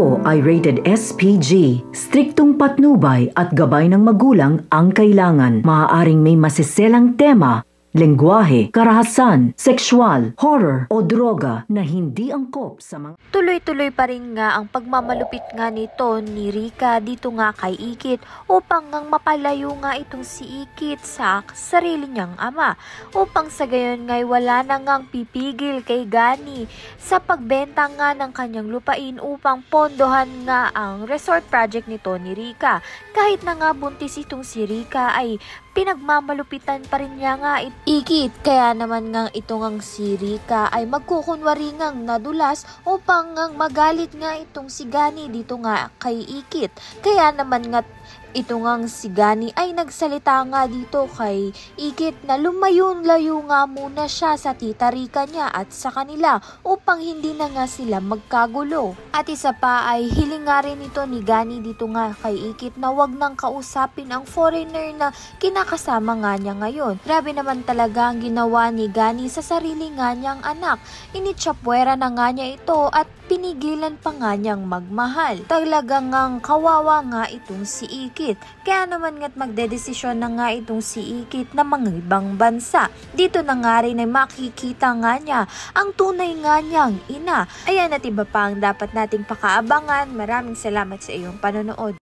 ito ay rated SPG. Striktong patnubay at gabay ng magulang ang kailangan. Maaaring may masiselang tema, lengguwahe, karahasan, sexual, horror o droga na hindi angkop sa mga... Tuloy-tuloy pa rin nga ang pagmamalupit nga nito ni Rika dito nga kay Ikit upang ngang mapalayo nga itong si Ikit sa sarili niyang ama. Upang sa gayon nga'y wala na ngang pipigil kay Gani sa pagbenta nga ng kanyang lupain upang pondohan nga ang resort project nito ni Rika. Kahit na nga buntis itong si Rika ay pinagmamalupitan pa rin niya nga Ikit. Kaya naman nga ito ngang si Rika ay magkukunwari ngang nadulas upang ngang magalit nga itong si Gani dito nga kay Ikit. Kaya naman nga ito ngang si Gani ay nagsalita nga dito kay Ikit na lumayo-layo nga muna siya sa tita Rika niya at sa kanila upang hindi na nga sila magkagulo. At isa pa ay hiling nga rin ito ni Gani dito nga kay Ikit na wag nang kausapin ang foreigner na kinakasama nga niya ngayon. Grabe naman talaga ang ginawa ni Gani sa sarili nga niyang anak. Initsapwera na nga niya ito at pinigilan pa nga niyang magmahal. Talagang ngang kawawa nga itong si Ikit. Kaya naman nga't magdedesisyon na nga itong si Ikit na mangibang bansa. Dito na nga rin ay makikita nga niya ang tunay nga niyang ina. Ayan at iba pa ang dapat nating pakaabangan. Maraming salamat sa iyong panonood.